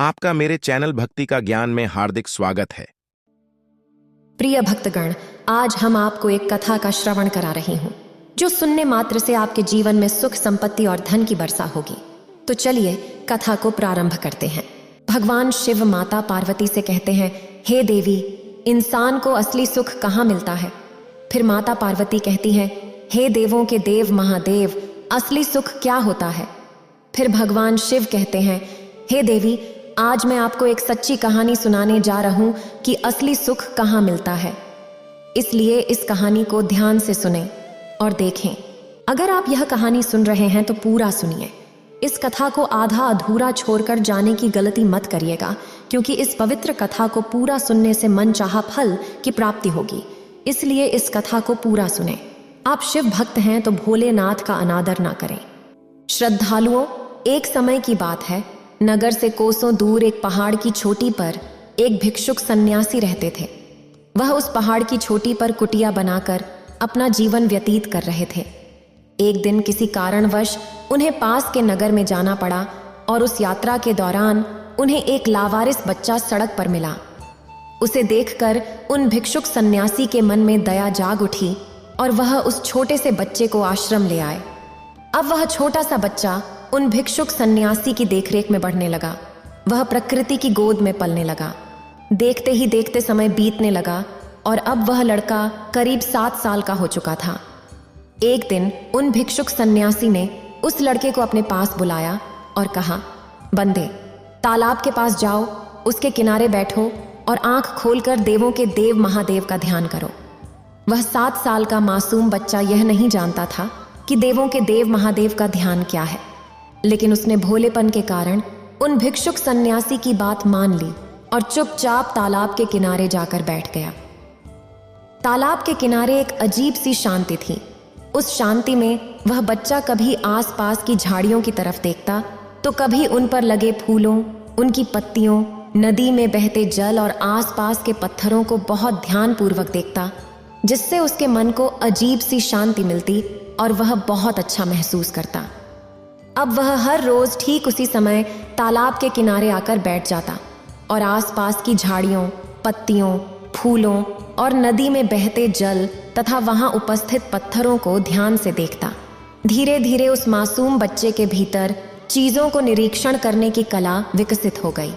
आपका मेरे चैनल भक्ति का ज्ञान में हार्दिक स्वागत है। प्रिय भक्तगण, आज हम आपको एक कथा का श्रवण करा रही हूँ जो सुनने मात्र से आपके जीवन में सुख, संपत्ति और धन की वर्षा होगी। तो चलिए कथा को प्रारंभ करते हैं। भगवान शिव माता पार्वती से कहते हैं, हे देवी, इंसान को असली सुख कहाँ मिलता है? फिर माता पार्वती कहती हैं, हे देवों के देव महादेव, असली सुख क्या होता है? फिर भगवान शिव कहते हैं, हे देवी, आज मैं आपको एक सच्ची कहानी सुनाने जा रहा हूं कि असली सुख कहाँ मिलता है। इसलिए इस कहानी को ध्यान से सुनें और देखें। अगर आप यह कहानी सुन रहे हैं तो पूरा सुनिए। इस कथा को आधा अधूरा छोड़कर जाने की गलती मत करिएगा, क्योंकि इस पवित्र कथा को पूरा सुनने से मनचाहा फल की प्राप्ति होगी। इसलिए इस कथा को पूरा सुने। आप शिव भक्त हैं तो भोलेनाथ का अनादर ना करें। श्रद्धालुओं, एक समय की बात है, नगर से कोसों दूर एक पहाड़ की चोटी पर एक भिक्षुक सन्यासी रहते थे। वह उस पहाड़ की चोटी पर कुटिया बनाकर अपना जीवन व्यतीत कर रहे थे। एक दिन किसी कारणवश उन्हें पास के नगर में जाना पड़ा और उस यात्रा के दौरान उन्हें एक लावारिस बच्चा सड़क पर मिला। उसे देखकर उन भिक्षुक सन्यासी के मन में दया जाग उठी और वह उस छोटे से बच्चे को आश्रम ले आए। अब वह छोटा सा बच्चा उन भिक्षुक सन्यासी की देखरेख में बढ़ने लगा। वह प्रकृति की गोद में पलने लगा। देखते ही देखते समय बीतने लगा और अब वह लड़का करीब 7 साल का हो चुका था। एक दिन उन भिक्षुक सन्यासी ने उस लड़के को अपने पास बुलाया और कहा, बंदे, तालाब के पास जाओ, उसके किनारे बैठो और आंख खोलकर देवों के देव महादेव का ध्यान करो। वह 7 साल का मासूम बच्चा यह नहीं जानता था कि देवों के देव महादेव का ध्यान क्या है, लेकिन उसने भोलेपन के कारण उन भिक्षुक सन्यासी की बात मान ली और चुपचाप तालाब के किनारे जाकर बैठ गया। तालाब के किनारे एक अजीब सी शांति थी। उस शांति में वह बच्चा कभी आसपास की झाड़ियों की तरफ देखता तो कभी उन पर लगे फूलों, उनकी पत्तियों, नदी में बहते जल और आसपास के पत्थरों को बहुत ध्यानपूर्वक देखता, जिससे उसके मन को अजीब सी शांति मिलती और वह बहुत अच्छा महसूस करता। अब वह हर रोज ठीक उसी समय तालाब के किनारे आकर बैठ जाता और आसपास की झाड़ियों, पत्तियों, फूलों और नदी में बहते जल तथा वहां उपस्थित पत्थरों को ध्यान से देखता। धीरे धीरे उस मासूम बच्चे के भीतर चीजों को निरीक्षण करने की कला विकसित हो गई।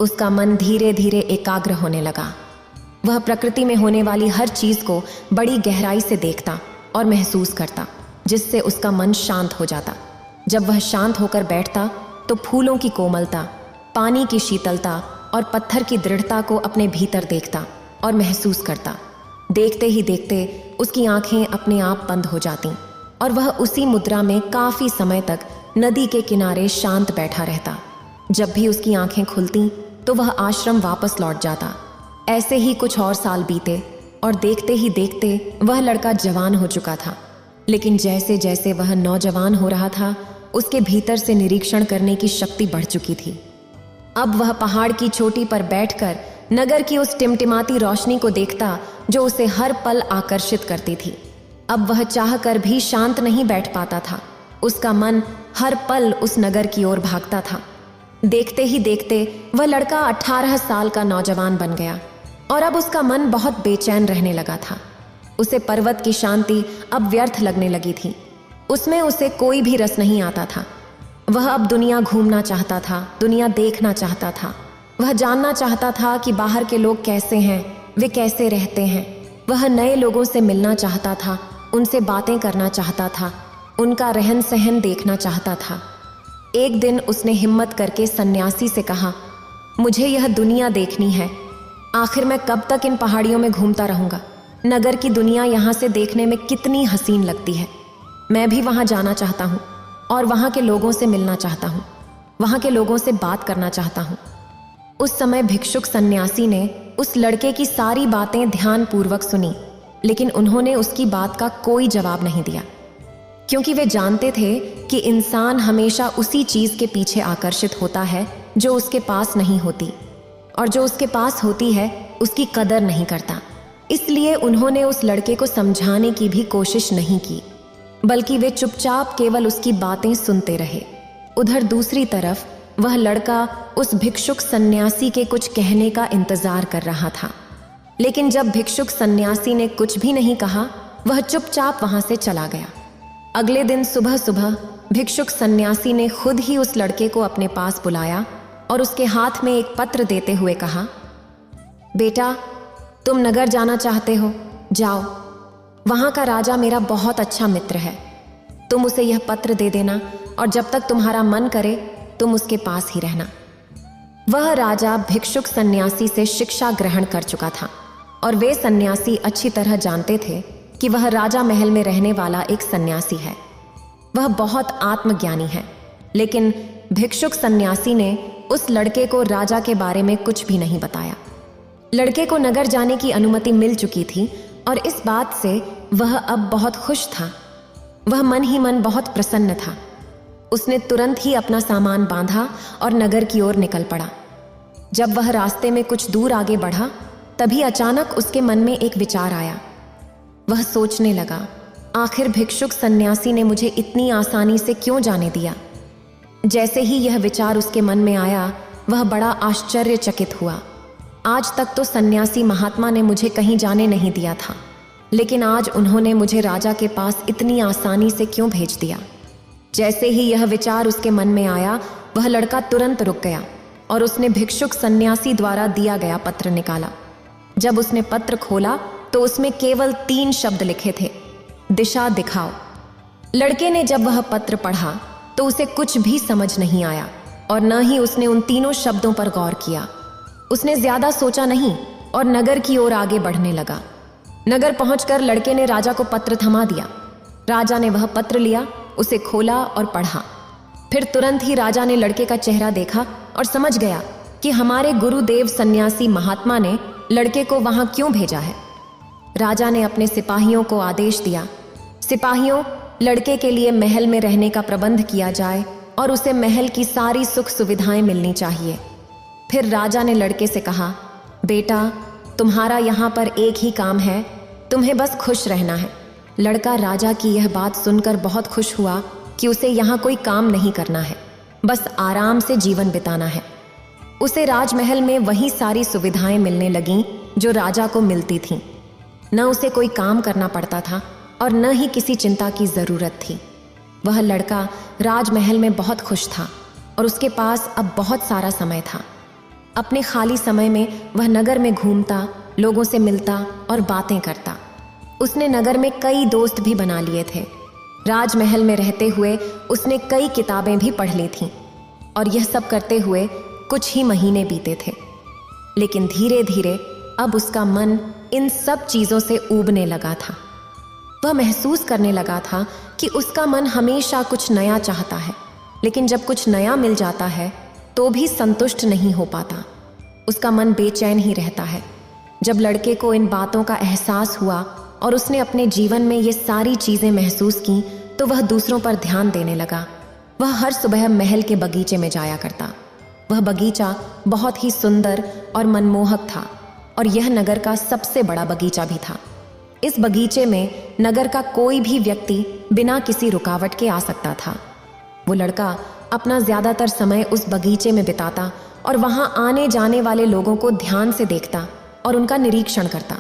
उसका मन धीरे धीरे एकाग्र होने लगा। वह प्रकृति में होने वाली हर चीज को बड़ी गहराई से देखता और महसूस करता, जिससे उसका मन शांत हो जाता। जब वह शांत होकर बैठता तो फूलों की कोमलता, पानी की शीतलता और पत्थर की दृढ़ता को अपने भीतर देखता और महसूस करता। देखते ही देखते उसकी आंखें अपने आप बंद हो जातीं और वह उसी मुद्रा में काफी समय तक नदी के किनारे शांत बैठा रहता। जब भी उसकी आंखें खुलती तो वह आश्रम वापस लौट जाता। ऐसे ही कुछ और साल बीते और देखते ही देखते वह लड़का जवान हो चुका था। लेकिन जैसे जैसे वह नौजवान हो रहा था, उसके भीतर से निरीक्षण करने की शक्ति बढ़ चुकी थी। अब वह पहाड़ की चोटी पर बैठकर नगर की उस टिमटिमाती रोशनी को देखता जो उसे हर पल आकर्षित करती थी। अब वह चाहकर भी शांत नहीं बैठ पाता था। उसका मन हर पल उस नगर की ओर भागता था। देखते ही देखते वह लड़का 18 साल का नौजवान बन गया और अब उसका मन बहुत बेचैन रहने लगा था। उसे पर्वत की शांति अब व्यर्थ लगने लगी थी। उसमें उसे कोई भी रस नहीं आता था। वह अब दुनिया घूमना चाहता था, दुनिया देखना चाहता था। वह जानना चाहता था कि बाहर के लोग कैसे हैं, वे कैसे रहते हैं। वह नए लोगों से मिलना चाहता था, उनसे बातें करना चाहता था, उनका रहन सहन देखना चाहता था। एक दिन उसने हिम्मत करके सन्यासी से कहा, मुझे यह दुनिया देखनी है। आखिर मैं कब तक इन पहाड़ियों में घूमता रहूंगा? नगर की दुनिया यहाँ से देखने में कितनी हसीन लगती है। मैं भी वहाँ जाना चाहता हूँ और वहाँ के लोगों से मिलना चाहता हूँ, वहाँ के लोगों से बात करना चाहता हूँ। उस समय भिक्षुक सन्यासी ने उस लड़के की सारी बातें ध्यानपूर्वक सुनी, लेकिन उन्होंने उसकी बात का कोई जवाब नहीं दिया, क्योंकि वे जानते थे कि इंसान हमेशा उसी चीज के पीछे आकर्षित होता है जो उसके पास नहीं होती, और जो उसके पास होती है उसकी कदर नहीं करता। इसलिए उन्होंने उस लड़के को समझाने की भी कोशिश नहीं की, बल्कि वे चुपचाप केवल उसकी बातें सुनते रहे। उधर दूसरी तरफ वह लड़का उस भिक्षुक सन्यासी के कुछ कहने का इंतजार कर रहा था। लेकिन जब भिक्षुक सन्यासी ने कुछ भी नहीं कहा, वह चुपचाप वहां से चला गया। अगले दिन सुबह सुबह भिक्षुक सन्यासी ने खुद ही उस लड़के को अपने पास बुलाया और उसके हाथ में एक पत्र देते हुए कहा, बेटा, तुम नगर जाना चाहते हो, जाओ। वहां का राजा मेरा बहुत अच्छा मित्र है। तुम उसे यह पत्र दे देना और जब तक तुम्हारा मन करे तुम उसके पास ही रहना। वह राजा भिक्षुक सन्यासी से शिक्षा ग्रहण कर चुका था और वे सन्यासी अच्छी तरह जानते थे कि वह राजा महल में रहने वाला एक सन्यासी है। वह बहुत आत्मज्ञानी है। लेकिन भिक्षुक सन्यासी ने उस लड़के को राजा के बारे में कुछ भी नहीं बताया। लड़के को नगर जाने की अनुमति मिल चुकी थी और इस बात से वह अब बहुत खुश था। वह मन ही मन बहुत प्रसन्न था। उसने तुरंत ही अपना सामान बांधा और नगर की ओर निकल पड़ा। जब वह रास्ते में कुछ दूर आगे बढ़ा, तभी अचानक उसके मन में एक विचार आया। वह सोचने लगा, आखिर भिक्षुक सन्यासी ने मुझे इतनी आसानी से क्यों जाने दिया। जैसे ही यह विचार उसके मन में आया, वह बड़ा आश्चर्यचकित हुआ। आज तक तो सन्यासी महात्मा ने मुझे कहीं जाने नहीं दिया था, लेकिन आज उन्होंने मुझे राजा के पास इतनी आसानी से क्यों भेज दिया। जैसे ही यह विचार उसके मन में आया, वह लड़का तुरंत रुक गया और उसने भिक्षुक सन्यासी द्वारा दिया गया पत्र निकाला। जब उसने पत्र खोला तो उसमें केवल 3 शब्द लिखे थे, दिशा दिखाओ। लड़के ने जब वह पत्र पढ़ा तो उसे कुछ भी समझ नहीं आया और न ही उसने उन 3 शब्दों पर गौर किया। उसने ज्यादा सोचा नहीं और नगर की ओर आगे बढ़ने लगा। नगर पहुंचकर लड़के ने राजा को पत्र थमा दिया। राजा ने वह पत्र लिया, उसे खोला और पढ़ा। फिर तुरंत ही राजा ने लड़के का चेहरा देखा और समझ गया कि हमारे गुरुदेव सन्यासी महात्मा ने लड़के को वहां क्यों भेजा है। राजा ने अपने सिपाहियों को आदेश दिया, सिपाहियों, लड़के के लिए महल में रहने का प्रबंध किया जाए और उसे महल की सारी सुख सुविधाएं मिलनी चाहिए। फिर राजा ने लड़के से कहा, बेटा, तुम्हारा यहाँ पर एक ही काम है, तुम्हें बस खुश रहना है। लड़का राजा की यह बात सुनकर बहुत खुश हुआ कि उसे यहाँ कोई काम नहीं करना है, बस आराम से जीवन बिताना है। उसे राजमहल में वही सारी सुविधाएं मिलने लगीं जो राजा को मिलती थीं। न उसे कोई काम करना पड़ता था और न ही किसी चिंता की जरूरत थी। वह लड़का राजमहल में बहुत खुश था और उसके पास अब बहुत सारा समय था। अपने खाली समय में वह नगर में घूमता, लोगों से मिलता और बातें करता। उसने नगर में कई दोस्त भी बना लिए थे। राजमहल में रहते हुए उसने कई किताबें भी पढ़ ली थीं और यह सब करते हुए कुछ ही महीने बीते थे। लेकिन धीरे धीरे अब उसका मन इन सब चीज़ों से ऊबने लगा था। वह महसूस करने लगा था कि उसका मन हमेशा कुछ नया चाहता है, लेकिन जब कुछ नया मिल जाता है तो भी संतुष्ट नहीं हो पाता। उसका मन बेचैन ही रहता है। जब लड़के को इन बातों का एहसास हुआ और उसने अपने जीवन में ये सारी चीज़ें महसूस की, तो वह दूसरों पर ध्यान देने लगा। वह हर सुबह महल के बगीचे में जाया करता। वह बगीचा बहुत ही सुंदर और मनमोहक था और यह नगर का सबसे बड़ा बगीचा भी था। इस बगीचे में नगर का कोई भी व्यक्ति बिना किसी रुकावट के आ सकता था। वो लड़का अपना ज़्यादातर समय उस बगीचे में बिताता और वहाँ आने जाने वाले लोगों को ध्यान से देखता और उनका निरीक्षण करता।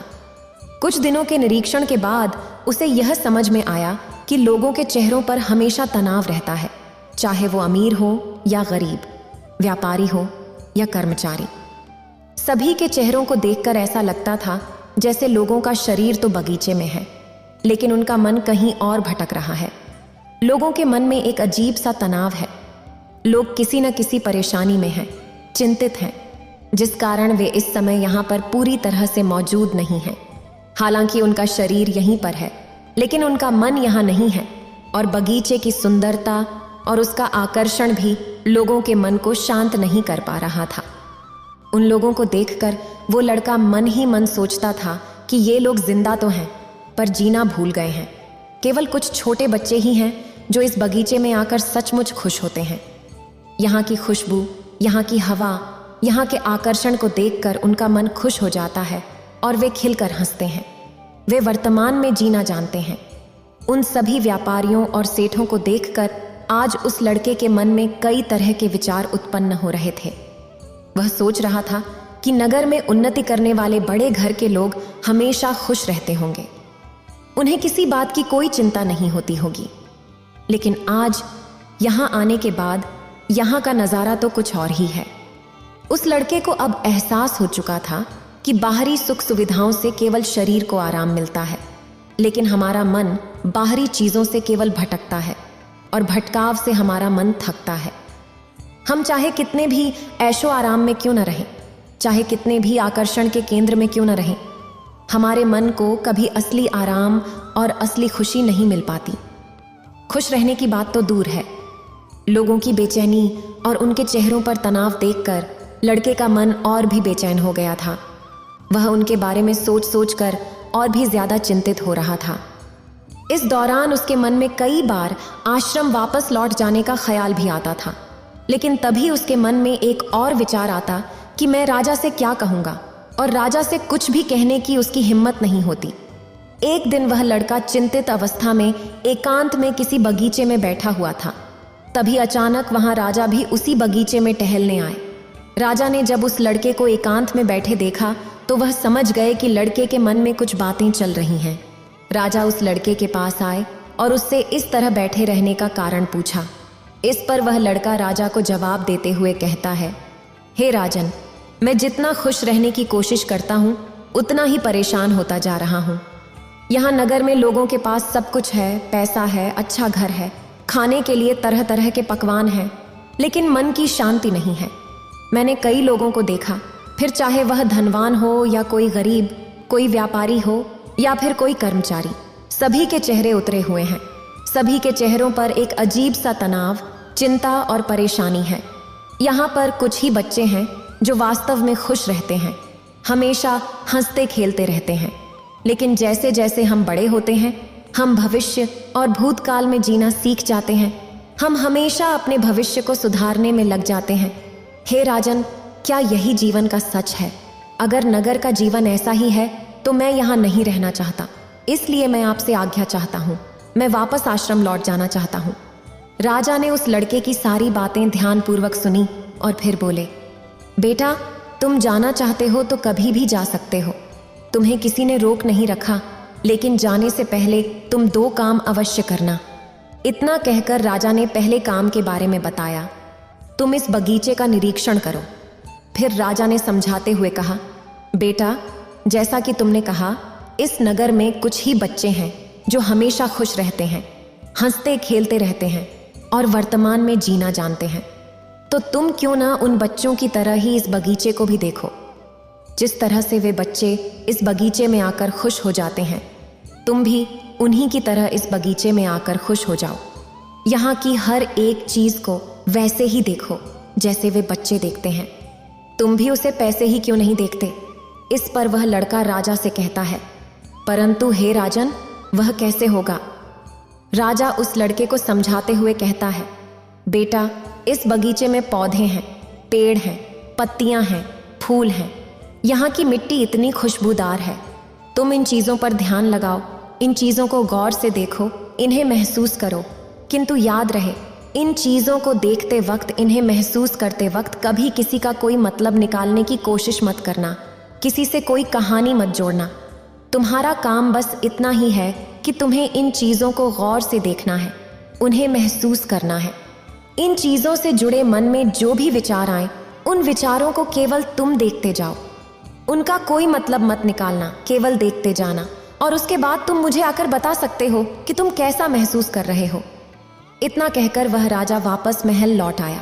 कुछ दिनों के निरीक्षण के बाद उसे यह समझ में आया कि लोगों के चेहरों पर हमेशा तनाव रहता है, चाहे वो अमीर हो या गरीब, व्यापारी हो या कर्मचारी। सभी के चेहरों को देखकर ऐसा लगता था जैसे लोगों का शरीर तो बगीचे में है, लेकिन उनका मन कहीं और भटक रहा है। लोगों के मन में एक अजीब सा तनाव है। लोग किसी न किसी परेशानी में हैं, चिंतित हैं, जिस कारण वे इस समय यहाँ पर पूरी तरह से मौजूद नहीं हैं। हालांकि उनका शरीर यहीं पर है, लेकिन उनका मन यहाँ नहीं है और बगीचे की सुंदरता और उसका आकर्षण भी लोगों के मन को शांत नहीं कर पा रहा था। उन लोगों को देखकर वो लड़का मन ही मन सोचता था कि ये लोग जिंदा तो हैं, पर जीना भूल गए हैं। केवल कुछ छोटे बच्चे ही हैं जो इस बगीचे में आकर सचमुच खुश होते हैं। यहाँ की खुशबू, यहाँ की हवा, यहाँ के आकर्षण को देखकर उनका मन खुश हो जाता है और वे खिलकर हंसते हैं। वे वर्तमान में जीना जानते हैं। उन सभी व्यापारियों और सेठों को देखकर आज उस लड़के के मन में कई तरह के विचार उत्पन्न हो रहे थे। वह सोच रहा था कि नगर में उन्नति करने वाले बड़े घर के लोग हमेशा खुश रहते होंगे, उन्हें किसी बात की कोई चिंता नहीं होती होगी। लेकिन आज यहाँ आने के बाद यहाँ का नज़ारा तो कुछ और ही है। उस लड़के को अब एहसास हो चुका था कि बाहरी सुख सुविधाओं से केवल शरीर को आराम मिलता है, लेकिन हमारा मन बाहरी चीज़ों से केवल भटकता है और भटकाव से हमारा मन थकता है। हम चाहे कितने भी ऐशो आराम में क्यों न रहें, चाहे कितने भी आकर्षण के केंद्र में क्यों न रहें, हमारे मन को कभी असली आराम और असली खुशी नहीं मिल पाती। खुश रहने की बात तो दूर है, लोगों की बेचैनी और उनके चेहरों पर तनाव देखकर लड़के का मन और भी बेचैन हो गया था। वह उनके बारे में सोच सोच कर और भी ज्यादा चिंतित हो रहा था। इस दौरान उसके मन में कई बार आश्रम वापस लौट जाने का ख्याल भी आता था, लेकिन तभी उसके मन में एक और विचार आता कि मैं राजा से क्या कहूँगा, और राजा से कुछ भी कहने की उसकी हिम्मत नहीं होती। एक दिन वह लड़का चिंतित अवस्था में एकांत में किसी बगीचे में बैठा हुआ था। तभी अचानक वहाँ राजा भी उसी बगीचे में टहलने आए। राजा ने जब उस लड़के को एकांत में बैठे देखा तो वह समझ गए कि लड़के के मन में कुछ बातें चल रही हैं। राजा उस लड़के के पास आए और उससे इस तरह बैठे रहने का कारण पूछा। इस पर वह लड़का राजा को जवाब देते हुए कहता है, हे राजन, मैं जितना खुश रहने की कोशिश करता हूँ उतना ही परेशान होता जा रहा हूँ। यहाँ नगर में लोगों के पास सब कुछ है, पैसा है, अच्छा घर है, खाने के लिए तरह तरह के पकवान हैं, लेकिन मन की शांति नहीं है। मैंने कई लोगों को देखा, फिर चाहे वह धनवान हो या कोई गरीब, कोई व्यापारी हो या फिर कोई कर्मचारी, सभी के चेहरे उतरे हुए हैं। सभी के चेहरों पर एक अजीब सा तनाव, चिंता और परेशानी है। यहाँ पर कुछ ही बच्चे हैं जो वास्तव में खुश रहते हैं, हमेशा हंसते खेलते रहते हैं। लेकिन जैसे जैसे हम बड़े होते हैं, हम भविष्य और भूतकाल में जीना सीख जाते हैं। हम हमेशा अपने भविष्य को सुधारने में लग जाते हैं। हे राजन, क्या यही जीवन का सच है? अगर नगर का जीवन ऐसा ही है तो मैं यहाँ नहीं रहना चाहता, इसलिए मैं आपसे आज्ञा चाहता हूँ। मैं वापस आश्रम लौट जाना चाहता हूँ। राजा ने उस लड़के की सारी बातें ध्यानपूर्वक सुनी और फिर बोले, बेटा, तुम जाना चाहते हो तो कभी भी जा सकते हो, तुम्हें किसी ने रोक नहीं रखा, लेकिन जाने से पहले तुम 2 काम अवश्य करना। इतना कहकर राजा ने पहले काम के बारे में बताया, तुम इस बगीचे का निरीक्षण करो। फिर राजा ने समझाते हुए कहा, बेटा, जैसा कि तुमने कहा, इस नगर में कुछ ही बच्चे हैं जो हमेशा खुश रहते हैं, हंसते खेलते रहते हैं और वर्तमान में जीना जानते हैं। तो तुम क्यों ना उन बच्चों की तरह ही इस बगीचे को भी देखो। जिस तरह से वे बच्चे इस बगीचे में आकर खुश हो जाते हैं, तुम भी उन्हीं की तरह इस बगीचे में आकर खुश हो जाओ। यहाँ की हर एक चीज को वैसे ही देखो जैसे वे बच्चे देखते हैं। तुम भी उसे पैसे ही क्यों नहीं देखते? इस पर वह लड़का राजा से कहता है, परंतु हे राजन, वह कैसे होगा? राजा उस लड़के को समझाते हुए कहता है, बेटा, इस बगीचे में पौधे हैं, पेड़ हैं, पत्तियां हैं, फूल हैं। यहाँ की मिट्टी इतनी खुशबूदार है। तुम इन चीज़ों पर ध्यान लगाओ, इन चीज़ों को गौर से देखो, इन्हें महसूस करो। किंतु याद रहे, इन चीज़ों को देखते वक्त, इन्हें महसूस करते वक्त कभी किसी का कोई मतलब निकालने की कोशिश मत करना, किसी से कोई कहानी मत जोड़ना। तुम्हारा काम बस इतना ही है कि तुम्हें इन चीज़ों को गौर से देखना है, उन्हें महसूस करना है। इन चीज़ों से जुड़े मन में जो भी विचार आए, उन विचारों को केवल तुम देखते जाओ, उनका कोई मतलब मत निकालना, केवल देखते जाना, और उसके बाद तुम मुझे आकर बता सकते हो कि तुम कैसा महसूस कर रहे हो। इतना कहकर वह राजा वापस महल लौट आया।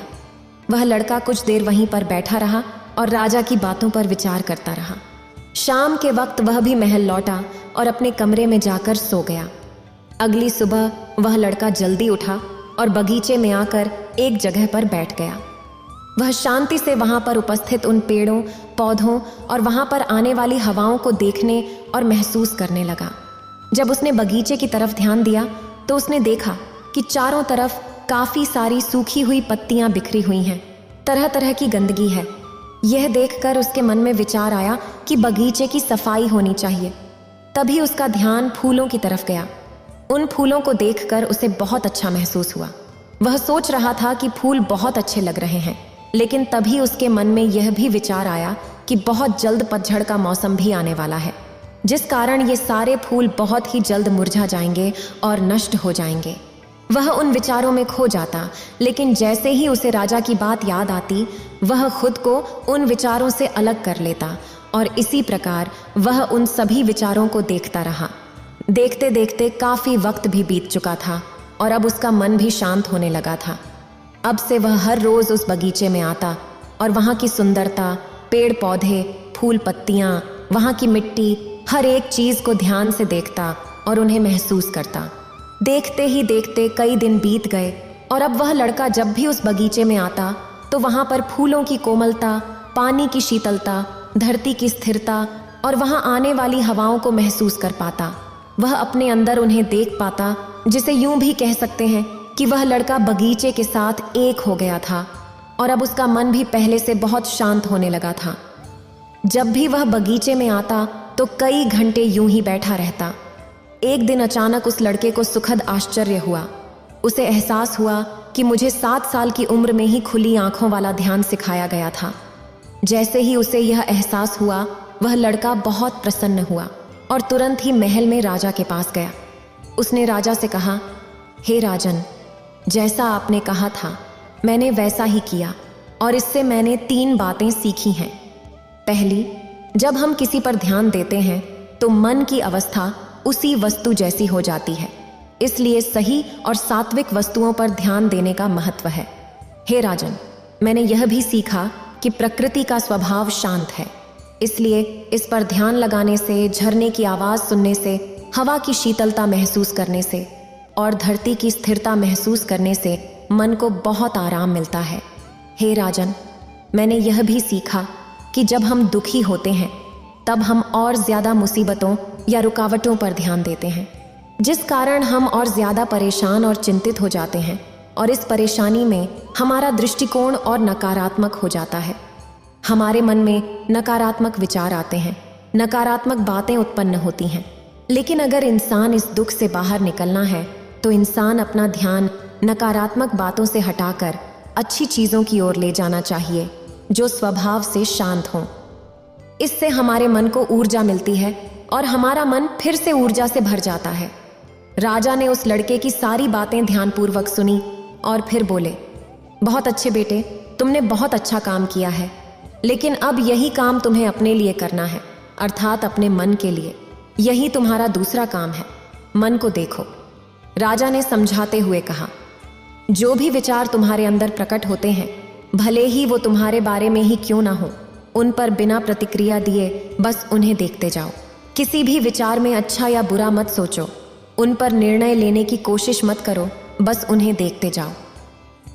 वह लड़का कुछ देर वहीं पर बैठा रहा और राजा की बातों पर विचार करता रहा। शाम के वक्त वह भी महल लौटा और अपने कमरे में जाकर सो गया। अगली सुबह वह लड़का जल्दी उठा और बगीचे में आकर एक जगह पर बैठ गया। वह शांति से वहां पर उपस्थित उन पेड़ों, पौधों और वहां पर आने वाली हवाओं को देखने और महसूस करने लगा। जब उसने बगीचे की तरफ ध्यान दिया तो उसने देखा कि चारों तरफ काफी सारी सूखी हुई पत्तियां बिखरी हुई हैं, तरह तरह की गंदगी है। यह देखकर उसके मन में विचार आया कि बगीचे की सफाई होनी चाहिए। तभी उसका ध्यान फूलों की तरफ गया। उन फूलों को देखकर उसे बहुत अच्छा महसूस हुआ। वह सोच रहा था कि फूल बहुत अच्छे लग रहे हैं, लेकिन तभी उसके मन में यह भी विचार आया कि बहुत जल्द पतझड़ का मौसम भी आने वाला है, जिस कारण ये सारे फूल बहुत ही जल्द मुरझा जाएंगे और नष्ट हो जाएंगे। वह उन विचारों में खो जाता, लेकिन जैसे ही उसे राजा की बात याद आती, वह खुद को उन विचारों से अलग कर लेता और इसी प्रकार वह उन सभी विचारों को देखता रहा। देखते देखते काफी वक्त भी बीत चुका था और अब उसका मन भी शांत होने लगा था। अब से वह हर रोज उस बगीचे में आता और वहाँ की सुंदरता, पेड़ पौधे, फूल पत्तियां, वहाँ की मिट्टी, हर एक चीज को ध्यान से देखता और उन्हें महसूस करता। देखते ही देखते कई दिन बीत गए और अब वह लड़का जब भी उस बगीचे में आता तो वहाँ पर फूलों की कोमलता, पानी की शीतलता, धरती की स्थिरता और वहाँ आने वाली हवाओं को महसूस कर पाता। वह अपने अंदर उन्हें देख पाता, जिसे यूं भी कह सकते हैं कि वह लड़का बगीचे के साथ एक हो गया था और अब उसका मन भी पहले से बहुत शांत होने लगा था। जब भी वह बगीचे में आता तो कई घंटे यूं ही बैठा रहता। एक दिन अचानक उस लड़के को सुखद आश्चर्य हुआ। उसे एहसास हुआ कि मुझे 7 साल की उम्र में ही खुली आंखों वाला ध्यान सिखाया गया था। जैसे ही उसे यह एहसास हुआ, वह लड़का बहुत प्रसन्न हुआ और तुरंत ही महल में राजा के पास गया। उसने राजा से कहा, हे राजन, जैसा आपने कहा था मैंने वैसा ही किया और इससे मैंने 3 बातें सीखी हैं। पहली, जब हम किसी पर ध्यान देते हैं तो मन की अवस्था उसी वस्तु जैसी हो जाती है, इसलिए सही और सात्विक वस्तुओं पर ध्यान देने का महत्व है। हे राजन, मैंने यह भी सीखा कि प्रकृति का स्वभाव शांत है, इसलिए इस पर ध्यान लगाने से, झरने की आवाज सुनने से, हवा की शीतलता महसूस करने से और धरती की स्थिरता महसूस करने से मन को बहुत आराम मिलता है। हे राजन, मैंने यह भी सीखा कि जब हम दुखी होते हैं तब हम और ज्यादा मुसीबतों या रुकावटों पर ध्यान देते हैं, जिस कारण हम और ज्यादा परेशान और चिंतित हो जाते हैं और इस परेशानी में हमारा दृष्टिकोण और नकारात्मक हो जाता है। हमारे मन में नकारात्मक विचार आते हैं, नकारात्मक बातें उत्पन्न होती हैं। लेकिन अगर इंसान इस दुख से बाहर निकलना है तो इंसान अपना ध्यान नकारात्मक बातों से हटाकर अच्छी चीजों की ओर ले जाना चाहिए, जो स्वभाव से शांत हों। इससे हमारे मन को ऊर्जा मिलती है और हमारा मन फिर से ऊर्जा से भर जाता है। राजा ने उस लड़के की सारी बातें ध्यानपूर्वक सुनी और फिर बोले, बहुत अच्छे बेटे, तुमने बहुत अच्छा काम किया है, लेकिन अब यही काम तुम्हें अपने लिए करना है, अर्थात अपने मन के लिए। यही तुम्हारा दूसरा काम है, मन को देखो। राजा ने समझाते हुए कहा, जो भी विचार तुम्हारे अंदर प्रकट होते हैं, भले ही वो तुम्हारे बारे में ही क्यों ना हो, उन पर बिना प्रतिक्रिया दिए बस उन्हें देखते जाओ। किसी भी विचार में अच्छा या बुरा मत सोचो, उन पर निर्णय लेने की कोशिश मत करो, बस उन्हें देखते जाओ।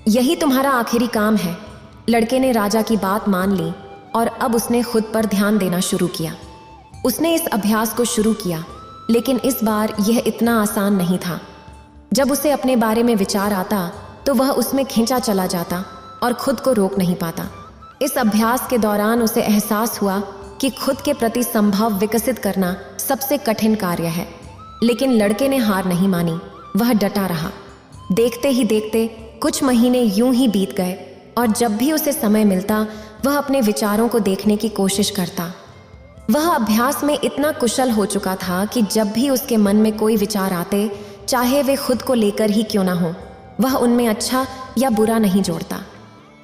यही तुम्हारा आखिरी काम है। लड़के ने राजा की बात मान ली और अब उसने खुद पर ध्यान देना शुरू किया। उसने इस अभ्यास को शुरू किया, लेकिन इस बार यह इतना आसान नहीं था। जब उसे अपने बारे में विचार आता तो वह उसमें खींचा चला जाता और खुद को रोक नहीं पाता। इस अभ्यास के दौरान उसे एहसास हुआ कि खुद के प्रति संभव विकसित करना सबसे कठिन कार्य है, लेकिन लड़के ने हार नहीं मानी। वह डटा रहा। देखते ही देखते कुछ महीने यूं ही बीत गए और जब भी उसे समय मिलता वह अपने विचारों को देखने की कोशिश करता। वह अभ्यास में इतना कुशल हो चुका था कि जब भी उसके मन में कोई विचार आते, चाहे वे खुद को लेकर ही क्यों ना हो, वह उनमें अच्छा या बुरा नहीं जोड़ता।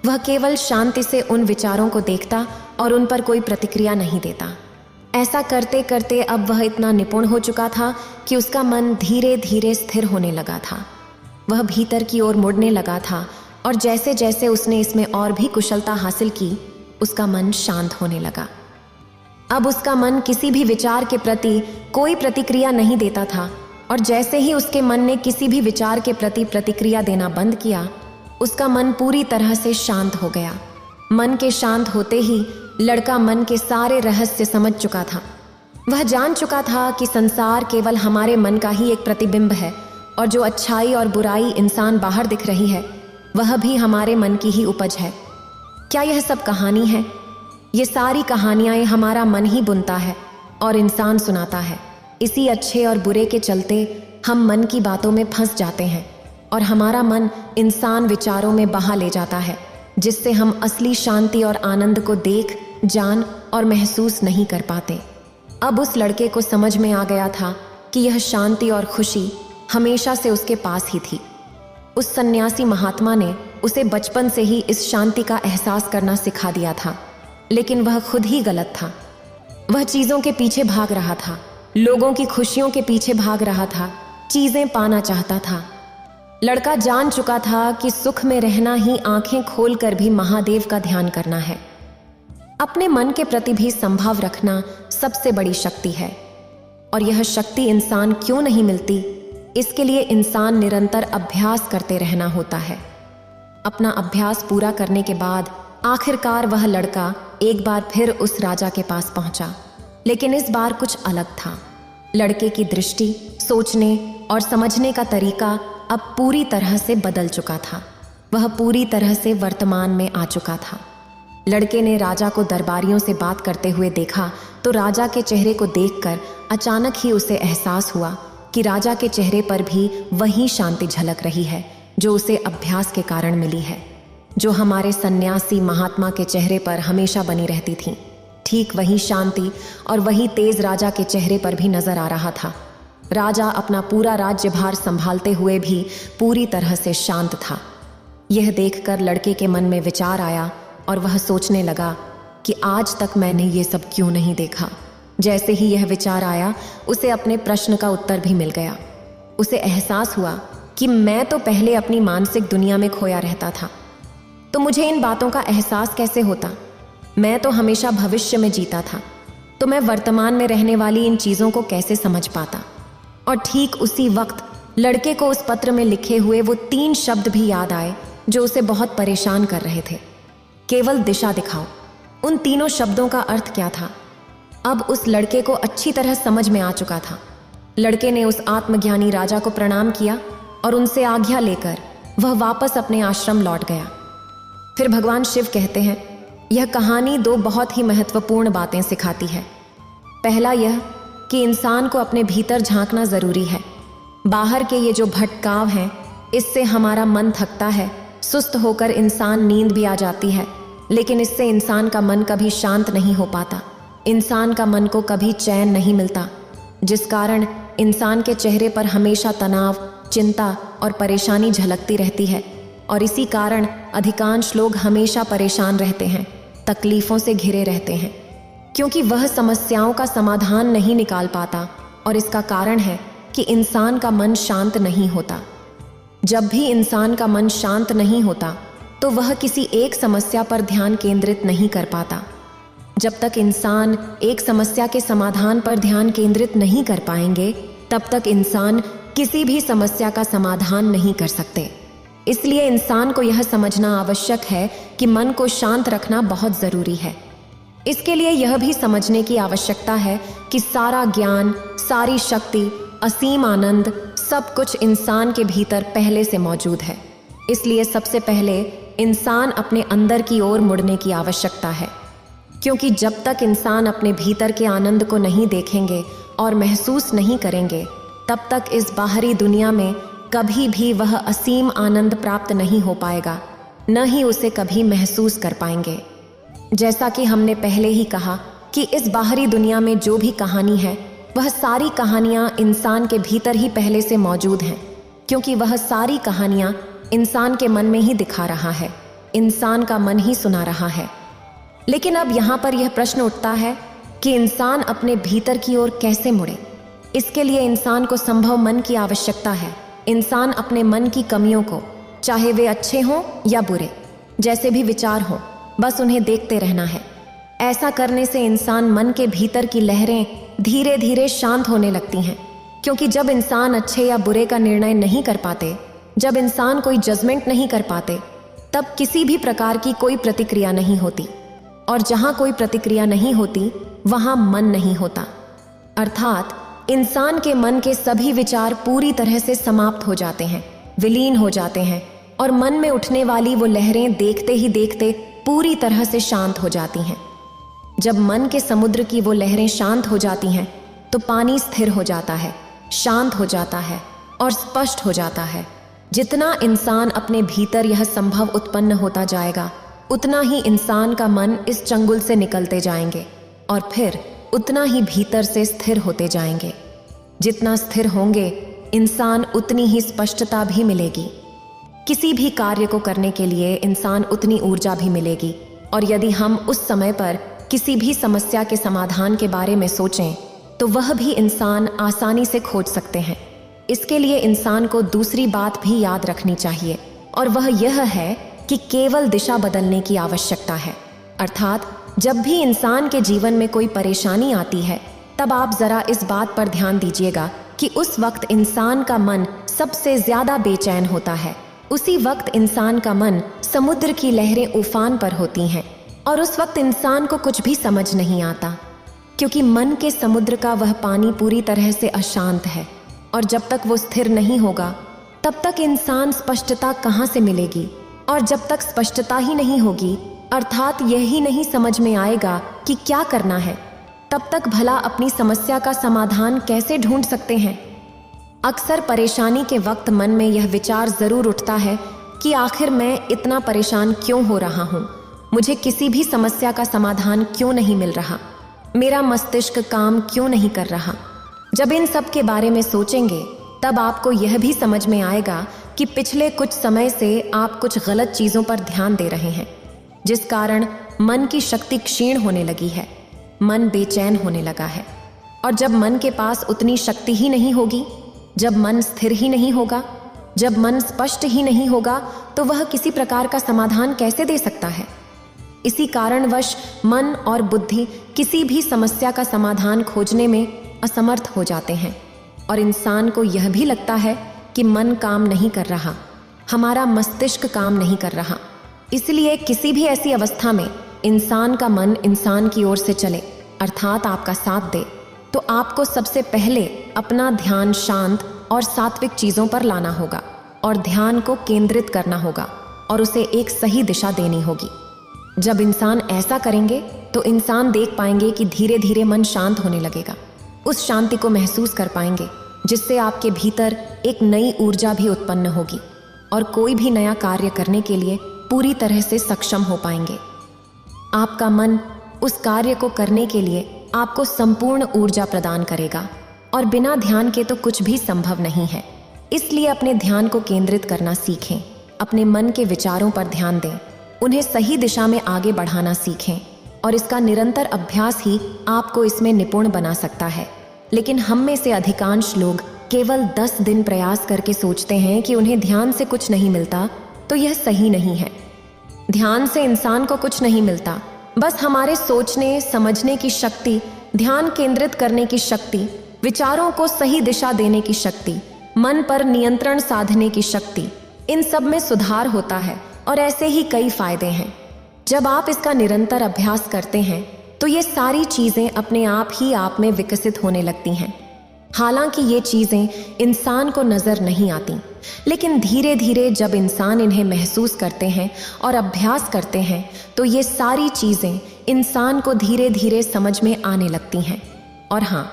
वह केवल शांति से उन विचारों को देखता और उन पर कोई प्रतिक्रिया नहीं देता। ऐसा करते करते अब वह इतना निपुण हो चुका था कि उसका मन धीरे धीरे स्थिर होने लगा था। वह भीतर की ओर मुड़ने लगा था और जैसे जैसे उसने इसमें और भी कुशलता हासिल की, उसका मन शांत होने लगा। अब उसका मन किसी भी विचार के प्रति कोई प्रतिक्रिया नहीं देता था और जैसे ही उसके मन ने किसी भी विचार के प्रति प्रतिक्रिया देना बंद किया, उसका मन पूरी तरह से शांत हो गया। मन के शांत होते ही लड़का मन के सारे रहस्य समझ चुका था। वह जान चुका था कि संसार केवल हमारे मन का ही एक प्रतिबिंब है और जो अच्छाई और बुराई इंसान बाहर दिख रही है, वह भी हमारे मन की ही उपज है। क्या यह सब कहानी है? ये सारी कहानियां हमारा मन ही बुनता है और इंसान सुनाता है। इसी अच्छे और बुरे के चलते हम मन की बातों में फंस जाते हैं और हमारा मन इंसान विचारों में बहा ले जाता है, जिससे हम असली शांति और आनंद को देख, जान और महसूस नहीं कर पाते। अब उस लड़के को समझ में आ गया था कि यह शांति और खुशी हमेशा से उसके पास ही थी। उस सन्यासी महात्मा ने उसे बचपन से ही इस शांति का एहसास करना सिखा दिया था, लेकिन वह खुद ही गलत था। वह चीज़ों के पीछे भाग रहा था, लोगों की खुशियों के पीछे भाग रहा था, चीज़ें पाना चाहता था। लड़का जान चुका था कि सुख में रहना ही आंखें खोलकर भी महादेव का ध्यान करना है। अपने मन के प्रति भी संभाव रखना सबसे बड़ी शक्ति है, और यह शक्ति इंसान क्यों नहीं मिलती, इसके लिए इंसान निरंतर अभ्यास करते रहना होता है। अपना अभ्यास पूरा करने के बाद आखिरकार वह लड़का एक बार फिर उस राजा के पास पहुंचा, लेकिन इस बार कुछ अलग था। लड़के की दृष्टि, सोचने और समझने का तरीका अब पूरी तरह से बदल चुका था। वह पूरी तरह से वर्तमान में आ चुका था। लड़के ने राजा को दरबारियों से बात करते हुए देखा तो राजा के चेहरे को देखकर अचानक ही उसे एहसास हुआ कि राजा के चेहरे पर भी वही शांति झलक रही है जो उसे अभ्यास के कारण मिली है, जो हमारे सन्यासी महात्मा के चेहरे पर हमेशा बनी रहती थी। ठीक वही शांति और वही तेज राजा के चेहरे पर भी नजर आ रहा था। राजा अपना पूरा राज्यभार संभालते हुए भी पूरी तरह से शांत था। यह देखकर लड़के के मन में विचार आया और वह सोचने लगा कि आज तक मैंने ये सब क्यों नहीं देखा। जैसे ही यह विचार आया, उसे अपने प्रश्न का उत्तर भी मिल गया। उसे एहसास हुआ कि मैं तो पहले अपनी मानसिक दुनिया में खोया रहता था, तो मुझे इन बातों का एहसास कैसे होता। मैं तो हमेशा भविष्य में जीता था, तो मैं वर्तमान में रहने वाली इन चीज़ों को कैसे समझ पाता। और ठीक उसी वक्त लड़के को उस पत्र में लिखे हुए वो 3 शब्द भी याद आए जो उसे बहुत परेशान कर रहे थे। केवल दिशा दिखाओ। उन तीनों शब्दों का अर्थ क्या था, अब उस लड़के को अच्छी तरह समझ में आ चुका था। लड़के ने उस आत्मज्ञानी राजा को प्रणाम किया और उनसे आज्ञा लेकर वह वापस अपने आश्रम लौट गया। फिर भगवान शिव कहते हैं, यह कहानी 2 बहुत ही महत्वपूर्ण बातें सिखाती है। पहला यह कि इंसान को अपने भीतर झांकना जरूरी है। बाहर के ये जो भटकाव हैं, इससे हमारा मन थकता है, सुस्त होकर इंसान नींद भी आ जाती है, लेकिन इससे इंसान का मन कभी शांत नहीं हो पाता। इंसान का मन को कभी चैन नहीं मिलता, जिस कारण इंसान के चेहरे पर हमेशा तनाव, चिंता और परेशानी झलकती रहती है। और इसी कारण अधिकांश लोग हमेशा परेशान रहते हैं, तकलीफों से घिरे रहते हैं, क्योंकि वह समस्याओं का समाधान नहीं निकाल पाता। और इसका कारण है कि इंसान का मन शांत नहीं होता। जब भी इंसान का मन शांत नहीं होता तो वह किसी एक समस्या पर ध्यान केंद्रित नहीं कर पाता। जब तक इंसान एक समस्या के समाधान पर ध्यान केंद्रित नहीं कर पाएंगे, तब तक इंसान किसी भी समस्या का समाधान नहीं कर सकते। इसलिए इंसान को यह समझना आवश्यक है कि मन को शांत रखना बहुत जरूरी है। इसके लिए यह भी समझने की आवश्यकता है कि सारा ज्ञान, सारी शक्ति, असीम आनंद, सब कुछ इंसान के भीतर पहले से मौजूद है। इसलिए सबसे पहले इंसान अपने अंदर की ओर मुड़ने की आवश्यकता है, क्योंकि जब तक इंसान अपने भीतर के आनंद को नहीं देखेंगे और महसूस नहीं करेंगे, तब तक इस बाहरी दुनिया में कभी भी वह असीम आनंद प्राप्त नहीं हो पाएगा, न ही उसे कभी महसूस कर पाएंगे। जैसा कि हमने पहले ही कहा कि इस बाहरी दुनिया में जो भी कहानी है, वह सारी कहानियां इंसान के भीतर ही पहले से मौजूद हैं, क्योंकि वह सारी कहानियां इंसान के मन में ही दिखा रहा है, इंसान का मन ही सुना रहा है। लेकिन अब यहाँ पर यह प्रश्न उठता है कि इंसान अपने भीतर की ओर कैसे मुड़े। इसके लिए इंसान को संभव मन की आवश्यकता है। इंसान अपने मन की कमियों को, चाहे वे अच्छे हों या बुरे, जैसे भी विचार हों, बस उन्हें देखते रहना है। ऐसा करने से इंसान मन के भीतर की लहरें धीरे धीरे शांत होने लगती हैं, क्योंकि जब इंसान अच्छे या बुरे का निर्णय नहीं कर पाते, जब इंसान कोई जजमेंट नहीं कर पाते, तब किसी भी प्रकार की कोई प्रतिक्रिया नहीं होती, और जहां कोई प्रतिक्रिया नहीं होती वहां मन नहीं होता। अर्थात इंसान के मन के सभी विचार पूरी तरह से समाप्त हो जाते हैं, विलीन हो जाते हैं, और मन में उठने वाली वो लहरें देखते ही देखते पूरी तरह से शांत हो जाती हैं। जब मन के समुद्र की वो लहरें शांत हो जाती हैं, तो पानी स्थिर हो जाता है, शांत हो जाता है और स्पष्ट हो जाता है। जितना इंसान अपने भीतर यह संभव उत्पन्न होता जाएगा, उतना ही इंसान का मन इस चंगुल से निकलते जाएंगे और फिर उतना ही भीतर से स्थिर होते जाएंगे। जितना स्थिर होंगे इंसान, उतनी ही स्पष्टता भी मिलेगी। किसी भी कार्य को करने के लिए इंसान उतनी ऊर्जा भी मिलेगी। और यदि हम उस समय पर किसी भी समस्या के समाधान के बारे में सोचें तो वह भी इंसान आसानी से खोज सकते हैं। इसके लिए इंसान को दूसरी बात भी याद रखनी चाहिए, और वह यह है कि केवल दिशा बदलने की आवश्यकता है। अर्थात जब भी इंसान के जीवन में कोई परेशानी आती है, तब आप जरा इस बात पर ध्यान दीजिएगा कि उस वक्त इंसान का मन सबसे ज्यादा बेचैन होता है। उसी वक्त इंसान का मन समुद्र की लहरें उफान पर होती हैं, और उस वक्त इंसान को कुछ भी समझ नहीं आता, क्योंकि मन के समुद्र का वह पानी पूरी तरह से अशांत है। और जब तक वो स्थिर नहीं होगा, तब तक इंसान स्पष्टता कहाँ से मिलेगी। और जब तक स्पष्टता ही नहीं होगी, अर्थात यही नहीं समझ में आएगा कि क्या करना है, तब तक भला अपनी समस्या का समाधान कैसे ढूंढ सकते हैं। अक्सर परेशानी के वक्त मन में यह विचार जरूर उठता है कि आखिर मैं इतना परेशान क्यों हो रहा हूँ, मुझे किसी भी समस्या का समाधान क्यों नहीं मिल रहा, मेरा मस्तिष्क काम क्यों नहीं कर रहा। जब इन सब के बारे में सोचेंगे, तब आपको यह भी समझ में आएगा कि पिछले कुछ समय से आप कुछ गलत चीजों पर ध्यान दे रहे हैं, जिस कारण मन की शक्ति क्षीण होने लगी है, मन बेचैन होने लगा है। और जब मन के पास उतनी शक्ति ही नहीं होगी, जब मन स्थिर ही नहीं होगा, जब मन स्पष्ट ही नहीं होगा, तो वह किसी प्रकार का समाधान कैसे दे सकता है। इसी कारणवश मन और बुद्धि किसी भी समस्या का समाधान खोजने में असमर्थ हो जाते हैं, और इंसान को यह भी लगता है कि मन काम नहीं कर रहा, हमारा मस्तिष्क काम नहीं कर रहा। इसलिए किसी भी ऐसी अवस्था में इंसान का मन इंसान की ओर से चले, अर्थात आपका साथ दे, तो आपको सबसे पहले अपना ध्यान शांत और सात्विक चीजों पर लाना होगा, और ध्यान को केंद्रित करना होगा, और उसे एक सही दिशा देनी होगी। जब इंसान ऐसा करेंगे तो इंसान देख पाएंगे कि धीरे धीरे मन शांत होने लगेगा। उस शांति को महसूस कर पाएंगे, जिससे आपके भीतर एक नई ऊर्जा भी उत्पन्न होगी, और कोई भी नया कार्य करने के लिए पूरी तरह से सक्षम हो पाएंगे। आपका मन उस कार्य को करने के लिए आपको संपूर्ण ऊर्जा प्रदान करेगा, और बिना ध्यान के तो कुछ भी संभव नहीं है। इसलिए अपने ध्यान को केंद्रित करना सीखें, अपने मन के विचारों पर ध्यान दें, उन्हें सही दिशा में आगे बढ़ाना सीखें, और इसका निरंतर अभ्यास ही आपको इसमें निपुण बना सकता है। लेकिन हम में से अधिकांश लोग केवल 10 दिन प्रयास करके सोचते हैं कि उन्हें ध्यान से कुछ नहीं मिलता, तो यह सही नहीं है। ध्यान से इंसान को कुछ नहीं मिलता, बस हमारे सोचने समझने की शक्ति, ध्यान केंद्रित करने की शक्ति, विचारों को सही दिशा देने की शक्ति, मन पर नियंत्रण साधने की शक्ति, इन सब में सुधार होता है, और ऐसे ही कई फायदे हैं। जब आप इसका निरंतर अभ्यास करते हैं तो ये सारी चीजें अपने आप ही आप में विकसित होने लगती हैं। हालांकि ये चीजें इंसान को नजर नहीं आती, लेकिन धीरे धीरे जब इंसान इन्हें महसूस करते हैं और अभ्यास करते हैं, तो ये सारी चीजें इंसान को धीरे धीरे समझ में आने लगती हैं। और हाँ,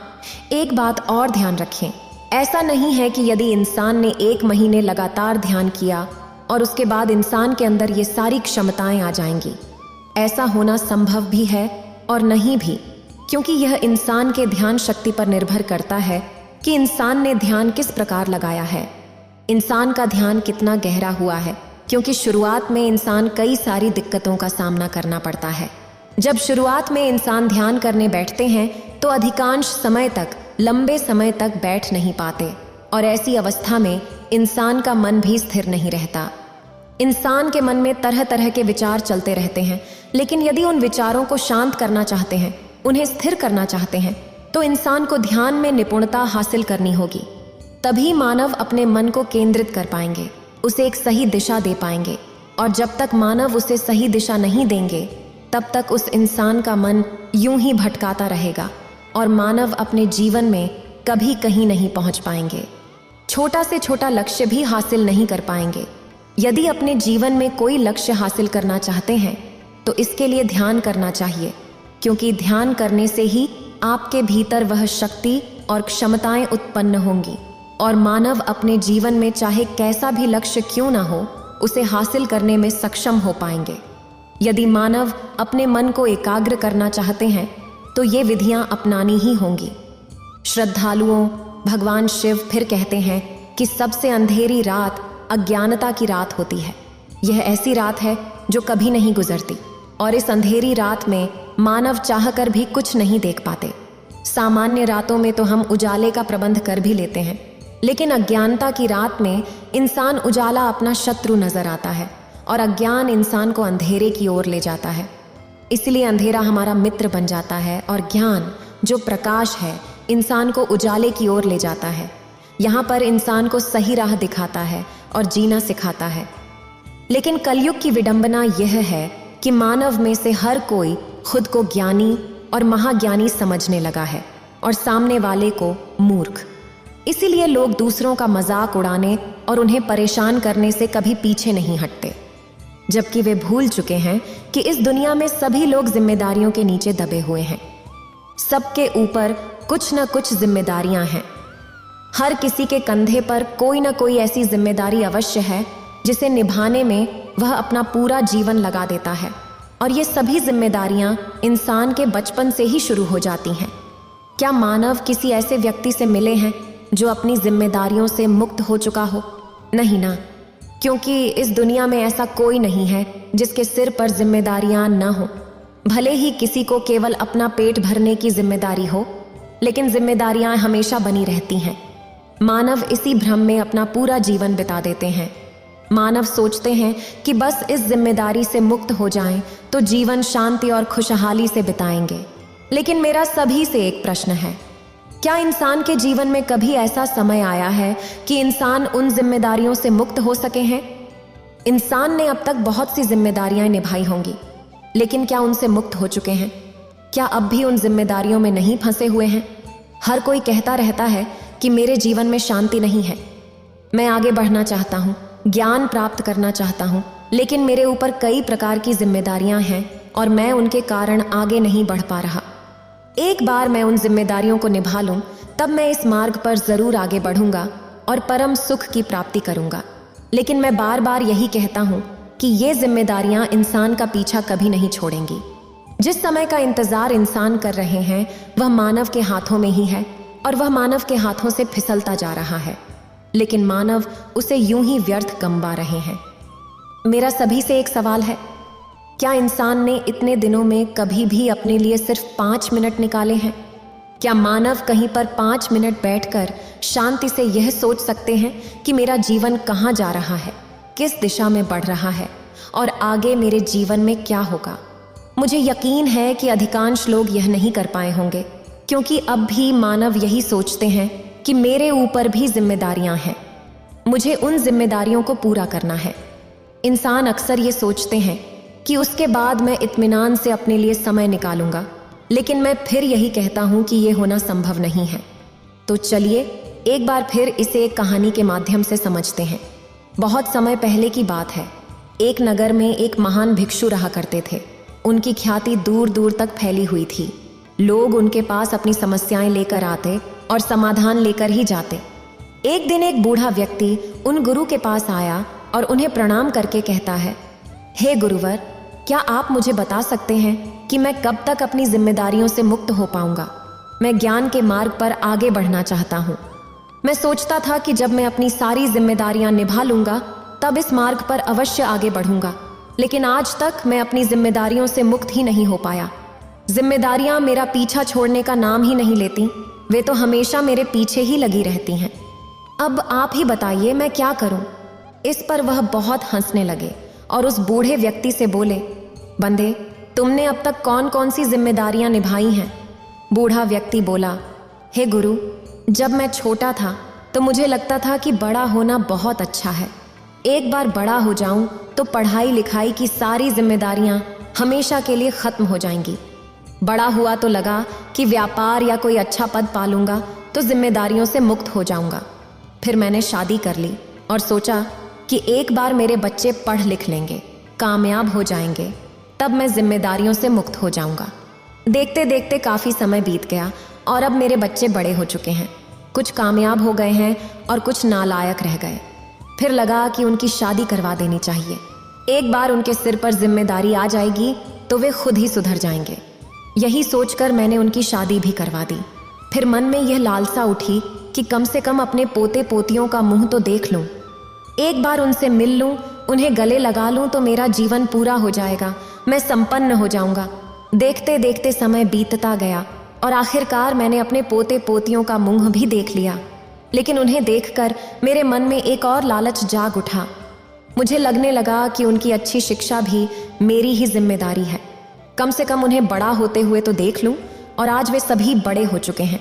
एक बात और ध्यान रखें, ऐसा नहीं है कि यदि इंसान ने 1 महीने लगातार ध्यान किया और उसके बाद इंसान के अंदर ये सारी क्षमताएं आ जाएंगी। ऐसा होना संभव भी है और नहीं भी, क्योंकि यह इंसान के ध्यान शक्ति पर निर्भर करता है कि इंसान ने ध्यान किस प्रकार लगाया है, इंसान का ध्यान कितना गहरा हुआ है। क्योंकि शुरुआत में इंसान कई सारी दिक्कतों का सामना करना पड़ता है। जब शुरुआत में इंसान ध्यान करने बैठते हैं तो अधिकांश समय तक, लंबे समय तक बैठ नहीं पाते, और ऐसी अवस्था में इंसान का मन भी स्थिर नहीं रहता। इंसान के मन में तरह तरह के विचार चलते रहते हैं, लेकिन यदि उन विचारों को शांत करना चाहते हैं, उन्हें स्थिर करना चाहते हैं, तो इंसान को ध्यान में निपुणता हासिल करनी होगी। तभी मानव अपने मन को केंद्रित कर पाएंगे, उसे एक सही दिशा दे पाएंगे। और जब तक मानव उसे सही दिशा नहीं देंगे, तब तक उस इंसान का मन यूं ही भटकाता रहेगा, और मानव अपने जीवन में कभी कहीं नहीं पहुंच पाएंगे। छोटा से छोटा लक्ष्य भी हासिल नहीं कर पाएंगे। यदि अपने जीवन में कोई लक्ष्य हासिल करना चाहते हैं, तो इसके लिए ध्यान करना चाहिए, क्योंकि ध्यान करने से ही आपके भीतर वह शक्ति और क्षमताएं उत्पन्न होंगी, और मानव अपने जीवन में चाहे कैसा भी लक्ष्य क्यों ना हो, उसे हासिल करने में सक्षम हो पाएंगे। यदि मानव अपने मन को एकाग्र करना चाहते हैं तो ये विधियां अपनानी ही होंगी। श्रद्धालुओं, भगवान शिव फिर कहते हैं कि सबसे अंधेरी रात अज्ञानता की रात होती है। यह ऐसी रात है जो कभी नहीं गुजरती, और इस अंधेरी रात में मानव चाहकर भी कुछ नहीं देख पाते। सामान्य रातों में तो हम उजाले का प्रबंध कर भी लेते हैं, लेकिन अज्ञानता की रात में इंसान उजाला अपना शत्रु नजर आता है और अज्ञान इंसान को अंधेरे की ओर ले जाता है। इसलिए अंधेरा हमारा मित्र बन जाता है और ज्ञान, जो प्रकाश है, इंसान को उजाले की ओर ले जाता है। यहाँ पर इंसान को सही राह दिखाता है और जीना सिखाता है। लेकिन कलयुग की विडंबना यह है कि मानव में से हर कोई खुद को ज्ञानी और महाज्ञानी समझने लगा है और सामने वाले को मूर्ख। इसीलिए लोग दूसरों का मजाक उड़ाने और उन्हें परेशान करने से कभी पीछे नहीं हटते, जबकि वे भूल चुके हैं कि इस दुनिया में सभी लोग जिम्मेदारियों के नीचे दबे हुए हैं। सबके ऊपर कुछ न कुछ जिम्मेदारियां हैं। हर किसी के कंधे पर कोई न कोई ऐसी जिम्मेदारी अवश्य है जिसे निभाने में वह अपना पूरा जीवन लगा देता है। और ये सभी जिम्मेदारियां इंसान के बचपन से ही शुरू हो जाती हैं। क्या मानव किसी ऐसे व्यक्ति से मिले हैं जो अपनी जिम्मेदारियों से मुक्त हो चुका हो? नहीं ना, क्योंकि इस दुनिया में ऐसा कोई नहीं है जिसके सिर पर जिम्मेदारियां न हो। भले ही किसी को केवल अपना पेट भरने की जिम्मेदारी हो, लेकिन जिम्मेदारियां हमेशा बनी रहती हैं। मानव इसी भ्रम में अपना पूरा जीवन बिता देते हैं। मानव सोचते हैं कि बस इस जिम्मेदारी से मुक्त हो जाएं तो जीवन शांति और खुशहाली से बिताएंगे। लेकिन मेरा सभी से एक प्रश्न है, क्या इंसान के जीवन में कभी ऐसा समय आया है कि इंसान उन जिम्मेदारियों से मुक्त हो सके हैं? इंसान ने अब तक बहुत सी जिम्मेदारियां निभाई होंगी, लेकिन क्या उनसे मुक्त हो चुके हैं? क्या अब भी उन जिम्मेदारियों में नहीं फंसे हुए हैं? हर कोई कहता रहता है कि मेरे जीवन में शांति नहीं है, मैं आगे बढ़ना चाहता हूँ, ज्ञान प्राप्त करना चाहता हूँ, लेकिन मेरे ऊपर कई प्रकार की जिम्मेदारियां हैं और मैं उनके कारण आगे नहीं बढ़ पा रहा। एक बार मैं उन जिम्मेदारियों को निभा लूं, तब मैं इस मार्ग पर जरूर आगे बढ़ूंगा और परम सुख की प्राप्ति करूंगा। लेकिन मैं बार बार यही कहता हूं कि ये जिम्मेदारियां इंसान का पीछा कभी नहीं छोड़ेंगी। जिस समय का इंतजार इंसान कर रहे हैं वह मानव के हाथों में ही है और वह मानव के हाथों से फिसलता जा रहा है, लेकिन मानव उसे यूं ही व्यर्थ गंवा रहे हैं। मेरा सभी से एक सवाल है, क्या इंसान ने इतने दिनों में कभी भी अपने लिए सिर्फ 5 मिनट निकाले हैं? क्या मानव कहीं पर 5 मिनट बैठकर शांति से यह सोच सकते हैं कि मेरा जीवन कहाँ जा रहा है, किस दिशा में बढ़ रहा है और आगे मेरे जीवन में क्या होगा? मुझे यकीन है कि अधिकांश लोग यह नहीं कर पाए होंगे, क्योंकि अब भी मानव यही सोचते हैं कि मेरे ऊपर भी जिम्मेदारियां हैं, मुझे उन जिम्मेदारियों को पूरा करना है। इंसान अक्सर ये सोचते हैं कि उसके बाद मैं इत्मीनान से अपने लिए समय निकालूंगा, लेकिन मैं फिर यही कहता हूं कि यह होना संभव नहीं है। तो चलिए एक बार फिर इसे एक कहानी के माध्यम से समझते हैं। बहुत समय पहले की बात है। एक नगर में एक महान भिक्षु रहा करते थे। उनकी ख्याति दूर दूर तक फैली हुई थी। लोग उनके पास अपनी समस्याएं लेकर आते और समाधान लेकर ही जाते। एक दिन एक बूढ़ा व्यक्ति उन गुरु के पास आया और उन्हें प्रणाम करके कहता है, हे गुरुवर, क्या आप मुझे बता सकते हैं कि मैं कब तक अपनी जिम्मेदारियों से मुक्त हो पाऊंगा? मैं ज्ञान के मार्ग पर आगे बढ़ना चाहता हूँ। मैं सोचता था कि जब मैं अपनी सारी जिम्मेदारियां निभा लूंगा तब इस मार्ग पर अवश्य आगे बढ़ूंगा, लेकिन आज तक मैं अपनी जिम्मेदारियों से मुक्त ही नहीं हो पाया। जिम्मेदारियां मेरा पीछा छोड़ने का नाम ही नहीं लेती, वे तो हमेशा मेरे पीछे ही लगी रहती हैं। अब आप ही बताइए मैं क्या करूं? इस पर वह बहुत हंसने लगे और उस बूढ़े व्यक्ति से बोले, बंदे, तुमने अब तक कौन कौन सी जिम्मेदारियां निभाई हैं? बूढ़ा व्यक्ति बोला, हे गुरु, जब मैं छोटा था तो मुझे लगता था कि बड़ा होना बहुत अच्छा है। एक बार बड़ा हो जाऊं तो पढ़ाई लिखाई की सारी जिम्मेदारियां हमेशा के लिए खत्म हो जाएंगी। बड़ा हुआ तो लगा कि व्यापार या कोई अच्छा पद पालूंगा तो जिम्मेदारियों से मुक्त हो जाऊंगा। फिर मैंने शादी कर ली और सोचा कि एक बार मेरे बच्चे पढ़ लिख लेंगे, कामयाब हो जाएंगे, तब मैं जिम्मेदारियों से मुक्त हो जाऊंगा। देखते देखते काफ़ी समय बीत गया और अब मेरे बच्चे बड़े हो चुके हैं। कुछ कामयाब हो गए हैं और कुछ नालायक रह गए। फिर लगा कि उनकी शादी करवा देनी चाहिए। एक बार उनके सिर पर जिम्मेदारी आ जाएगी तो वे खुद ही सुधर जाएंगे। यही सोचकर मैंने उनकी शादी भी करवा दी। फिर मन में यह लालसा उठी कि कम से कम अपने पोते पोतियों का मुंह तो देख लूं, एक बार उनसे मिल लूं, उन्हें गले लगा लूं तो मेरा जीवन पूरा हो जाएगा, मैं संपन्न हो जाऊंगा। देखते देखते समय बीतता गया और आखिरकार मैंने अपने पोते पोतियों का मुंह भी देख लिया। लेकिन उन्हें देखकर मेरे मन में एक और लालच जाग उठा। मुझे लगने लगा कि उनकी अच्छी शिक्षा भी मेरी ही जिम्मेदारी है। कम से कम उन्हें बड़ा होते हुए तो देख लूं, और आज वे सभी बड़े हो चुके हैं।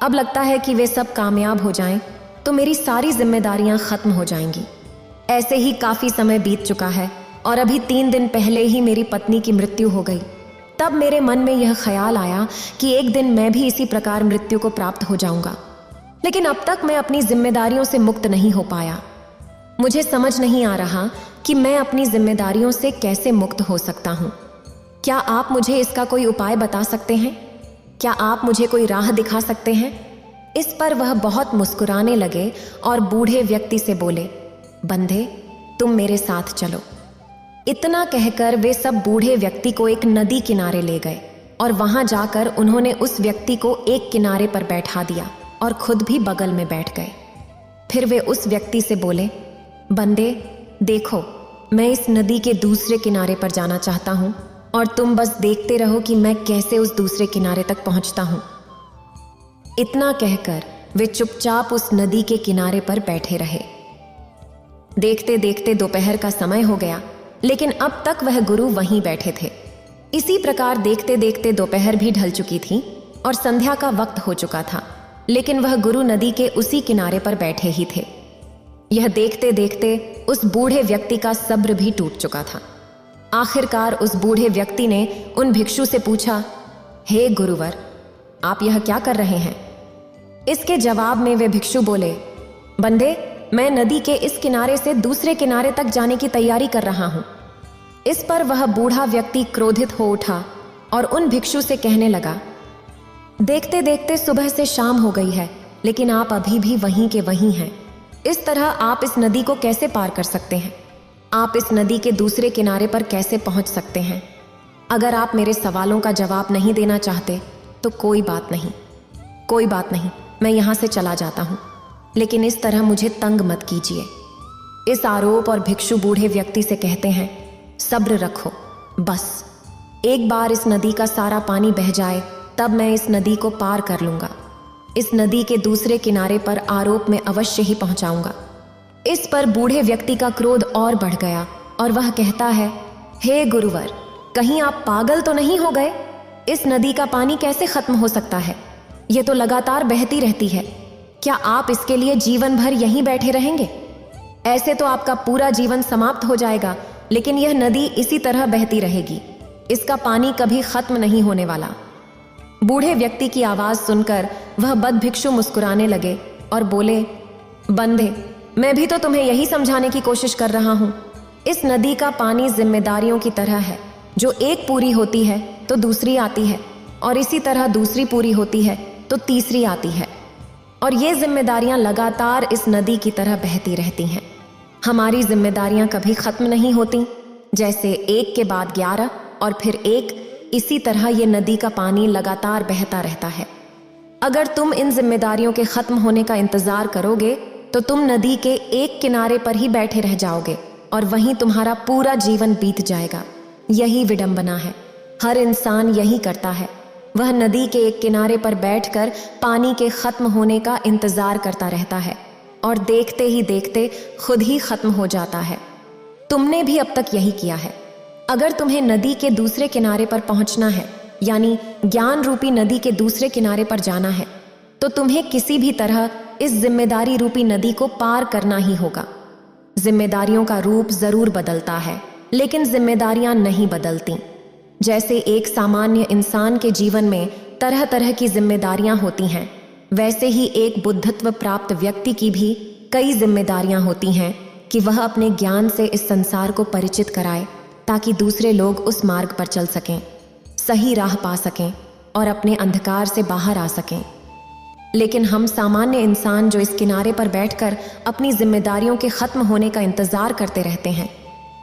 अब लगता है कि वे सब कामयाब हो जाएं तो मेरी सारी जिम्मेदारियां खत्म हो जाएंगी। ऐसे ही काफी समय बीत चुका है और अभी 3 दिन पहले ही मेरी पत्नी की मृत्यु हो गई। तब मेरे मन में यह ख्याल आया कि एक दिन मैं भी इसी प्रकार मृत्यु को प्राप्त हो जाऊंगा। लेकिन अब तक मैं अपनी जिम्मेदारियों से मुक्त नहीं हो पाया। मुझे समझ नहीं आ रहा कि मैं अपनी जिम्मेदारियों से कैसे मुक्त हो सकता हूँ। क्या आप मुझे इसका कोई उपाय बता सकते हैं? क्या आप मुझे कोई राह दिखा सकते हैं? इस पर वह बहुत मुस्कुराने लगे और बूढ़े व्यक्ति से बोले, बंधे, तुम मेरे साथ चलो। इतना कहकर वे सब बूढ़े व्यक्ति को एक नदी किनारे ले गए और वहां जाकर उन्होंने उस व्यक्ति को एक किनारे पर बैठा दिया और खुद भी बगल में बैठ गए। फिर वे उस व्यक्ति से बोले, बंदे, देखो, मैं इस नदी के दूसरे किनारे पर जाना चाहता हूं और तुम बस देखते रहो कि मैं कैसे उस दूसरे किनारे तक पहुंचता हूं। इतना कहकर वे चुपचाप उस नदी के किनारे पर बैठे रहे। देखते देखते दोपहर का समय हो गया, लेकिन अब तक वह गुरु वहीं बैठे थे। इसी प्रकार देखते देखते दोपहर भी ढल चुकी थी और संध्या का वक्त हो चुका था, लेकिन वह गुरु नदी के उसी किनारे पर बैठे ही थे। यह देखते देखते उस बूढ़े व्यक्ति का सब्र भी टूट चुका था। आखिरकार उस बूढ़े व्यक्ति ने उन भिक्षु से पूछा, हे गुरुवर, आप यह क्या कर रहे हैं? इसके जवाब में वे भिक्षु बोले, बंदे, मैं नदी के इस किनारे से दूसरे किनारे तक जाने की तैयारी कर रहा हूं। इस पर वह बूढ़ा व्यक्ति क्रोधित हो उठा और उन भिक्षु से कहने लगा, देखते देखते सुबह से शाम हो गई है, लेकिन आप अभी भी वहीं के वहीं हैं। इस तरह आप इस नदी को कैसे पार कर सकते हैं? आप इस नदी के दूसरे किनारे पर कैसे पहुंच सकते हैं? अगर आप मेरे सवालों का जवाब नहीं देना चाहते तो कोई बात नहीं, मैं यहां से चला जाता हूं, लेकिन इस तरह मुझे तंग मत कीजिए। इस आरोप और भिक्षु बूढ़े व्यक्ति से कहते हैं, सब्र रखो, बस एक बार इस नदी का सारा पानी बह जाए तब मैं इस नदी को पार कर लूंगा। इस नदी के दूसरे किनारे पर आरोप में अवश्य ही पहुंचाऊंगा। इस पर बूढ़े व्यक्ति का क्रोध और बढ़ गया और वह कहता है, हे गुरुवर, कहीं आप पागल तो नहीं हो गए? इस नदी का पानी कैसे खत्म हो सकता है? यह तो लगातार बहती रहती है। क्या आप इसके लिए जीवन भर यहीं बैठे रहेंगे? ऐसे तो आपका पूरा जीवन समाप्त हो जाएगा, लेकिन यह नदी इसी तरह बहती रहेगी। इसका पानी कभी खत्म नहीं होने वाला। बूढ़े व्यक्ति की आवाज सुनकर वह बद भिक्षु मुस्कुराने लगे और बोले, बंदे, मैं भी तो तुम्हें यही समझाने की कोशिश कर रहा हूं। इस नदी का पानी जिम्मेदारियों की तरह है, जो एक पूरी होती है तो दूसरी आती है, और इसी तरह दूसरी पूरी होती है तो तीसरी आती है, और ये जिम्मेदारियां लगातार इस नदी की तरह बहती रहती हैं। हमारी जिम्मेदारियां कभी खत्म नहीं होती, जैसे एक के बाद 11 और फिर एक, इसी तरह ये नदी का पानी लगातार बहता रहता है। अगर तुम इन जिम्मेदारियों के खत्म होने का इंतजार करोगे तो तुम नदी के एक किनारे पर ही बैठे रह जाओगे और वहीं तुम्हारा पूरा जीवन बीत जाएगा। यही विडंबना है, हर इंसान यही करता है। वह नदी के एक किनारे पर बैठकर पानी के खत्म होने का इंतजार करता रहता है और देखते ही देखते खुद ही खत्म हो जाता है। तुमने भी अब तक यही किया है। अगर तुम्हें नदी के दूसरे किनारे पर पहुंचना है, यानी ज्ञान रूपी नदी के दूसरे किनारे पर जाना है, तो तुम्हें किसी भी तरह इस जिम्मेदारी रूपी नदी को पार करना ही होगा। जिम्मेदारियों का रूप जरूर बदलता है, लेकिन जिम्मेदारियां नहीं बदलती। जैसे एक सामान्य इंसान के जीवन में तरह तरह की जिम्मेदारियां होती हैं, वैसे ही एक बुद्धत्व प्राप्त व्यक्ति की भी कई जिम्मेदारियां होती हैं कि वह अपने ज्ञान से इस संसार को परिचित कराए, ताकि दूसरे लोग उस मार्ग पर चल सकें, सही राह पा सकें और अपने अंधकार से बाहर आ सकें। लेकिन हम सामान्य इंसान जो इस किनारे पर बैठकर अपनी जिम्मेदारियों के खत्म होने का इंतजार करते रहते हैं,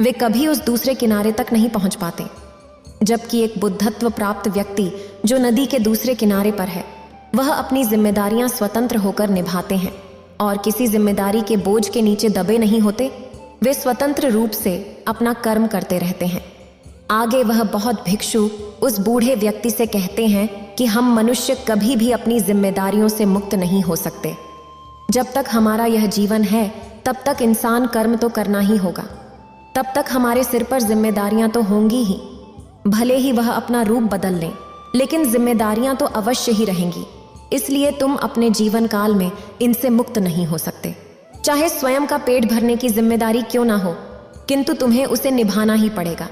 वे कभी उस दूसरे किनारे तक नहीं पहुंच पाते। जबकि एक बुद्धत्व प्राप्त व्यक्ति जो नदी के दूसरे किनारे पर है, वह अपनी जिम्मेदारियां स्वतंत्र होकर निभाते हैं और किसी जिम्मेदारी के बोझ के नीचे दबे नहीं होते। वे स्वतंत्र रूप से अपना कर्म करते रहते हैं। आगे वह बहुत भिक्षु उस बूढ़े व्यक्ति से कहते हैं कि हम मनुष्य कभी भी अपनी जिम्मेदारियों से मुक्त नहीं हो सकते। जब तक हमारा यह जीवन है तब तक इंसान कर्म तो करना ही होगा, तब तक हमारे सिर पर जिम्मेदारियां तो होंगी ही। भले ही वह अपना रूप बदल लें, लेकिन जिम्मेदारियां तो अवश्य ही रहेंगी। इसलिए तुम अपने जीवन काल में इनसे मुक्त नहीं हो सकते। चाहे स्वयं का पेट भरने की जिम्मेदारी क्यों ना हो, किंतु तुम्हें उसे निभाना ही पड़ेगा।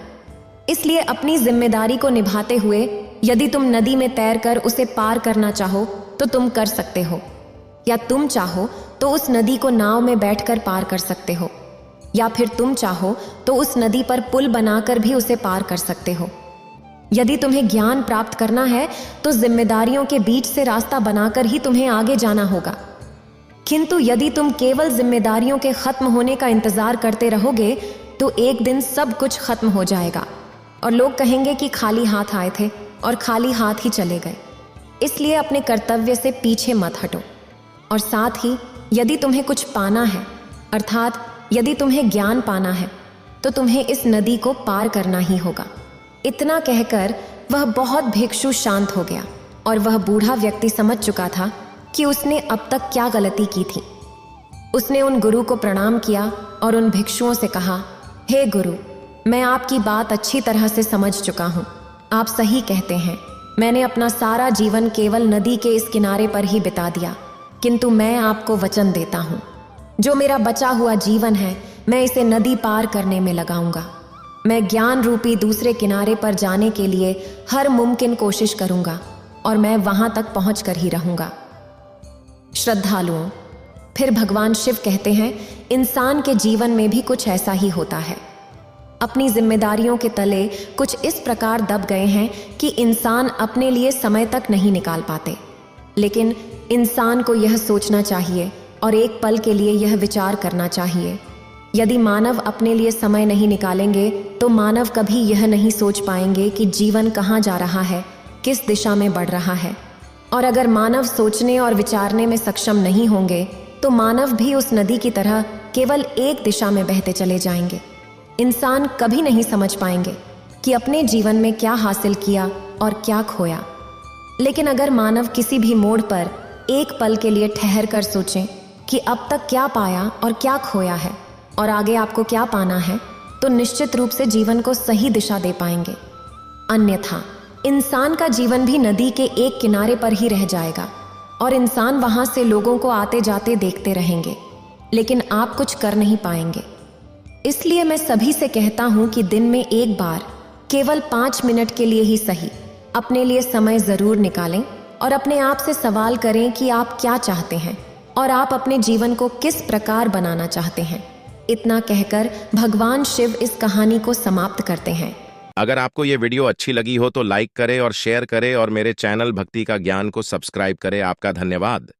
इसलिए अपनी जिम्मेदारी को निभाते हुए यदि तुम नदी में तैरकर उसे पार करना चाहो तो तुम कर सकते हो, या तुम चाहो तो उस नदी को नाव में बैठकर पार कर सकते हो, या फिर तुम चाहो तो उस नदी पर पुल बनाकर भी उसे पार कर सकते हो। यदि तुम्हें ज्ञान प्राप्त करना है तो जिम्मेदारियों के बीच से रास्ता बनाकर ही तुम्हें आगे जाना होगा। किंतु यदि तुम केवल जिम्मेदारियों के खत्म होने का इंतजार करते रहोगे तो एक दिन सब कुछ खत्म हो जाएगा और लोग कहेंगे कि खाली हाथ आए थे और खाली हाथ ही चले गए। इसलिए अपने कर्तव्य से पीछे मत हटो। और साथ ही यदि तुम्हें कुछ पाना है, अर्थात यदि तुम्हें ज्ञान पाना है, तो तुम्हें इस नदी को पार करना ही होगा। इतना कहकर वह बहुत भिक्षु शांत हो गया और वह बूढ़ा व्यक्ति समझ चुका था कि उसने अब तक क्या गलती की थी। उसने उन गुरु को प्रणाम किया और उन भिक्षुओं से कहा, हे गुरु, मैं आपकी बात अच्छी तरह से समझ चुका हूँ। आप सही कहते हैं। मैंने अपना सारा जीवन केवल नदी के इस किनारे पर ही बिता दिया, किंतु मैं आपको वचन देता हूँ, जो मेरा बचा हुआ जीवन है मैं इसे नदी पार करने में लगाऊंगा। मैं ज्ञान रूपी दूसरे किनारे पर जाने के लिए हर मुमकिन कोशिश करूंगा और मैं वहां तक पहुंच कर ही रहूंगा। श्रद्धालुओं, फिर भगवान शिव कहते हैं, इंसान के जीवन में भी कुछ ऐसा ही होता है। अपनी जिम्मेदारियों के तले कुछ इस प्रकार दब गए हैं कि इंसान अपने लिए समय तक नहीं निकाल पाते। लेकिन इंसान को यह सोचना चाहिए और एक पल के लिए यह विचार करना चाहिए, यदि मानव अपने लिए समय नहीं निकालेंगे तो मानव कभी यह नहीं सोच पाएंगे कि जीवन कहाँ जा रहा है, किस दिशा में बढ़ रहा है। और अगर मानव सोचने और विचारने में सक्षम नहीं होंगे तो मानव भी उस नदी की तरह केवल एक दिशा में बहते चले जाएंगे। इंसान कभी नहीं समझ पाएंगे कि अपने जीवन में क्या हासिल किया और क्या खोया। लेकिन अगर मानव किसी भी मोड़ पर एक पल के लिए ठहर कर सोचें कि अब तक क्या पाया और क्या खोया है और आगे आपको क्या पाना है, तो निश्चित रूप से जीवन को सही दिशा दे पाएंगे। अन्यथा इंसान का जीवन भी नदी के एक किनारे पर ही रह जाएगा और इंसान वहां से लोगों को आते जाते देखते रहेंगे, लेकिन आप कुछ कर नहीं पाएंगे। इसलिए मैं सभी से कहता हूं कि दिन में एक बार केवल 5 मिनट के लिए ही सही अपने लिए समय जरूर निकालें और अपने आप से सवाल करें कि आप क्या चाहते हैं और आप अपने जीवन को किस प्रकार बनाना चाहते हैं। इतना कहकर भगवान शिव इस कहानी को समाप्त करते हैं। अगर आपको ये वीडियो अच्छी लगी हो तो लाइक करें और शेयर करें और मेरे चैनल भक्ति का ज्ञान को सब्सक्राइब करें। आपका धन्यवाद।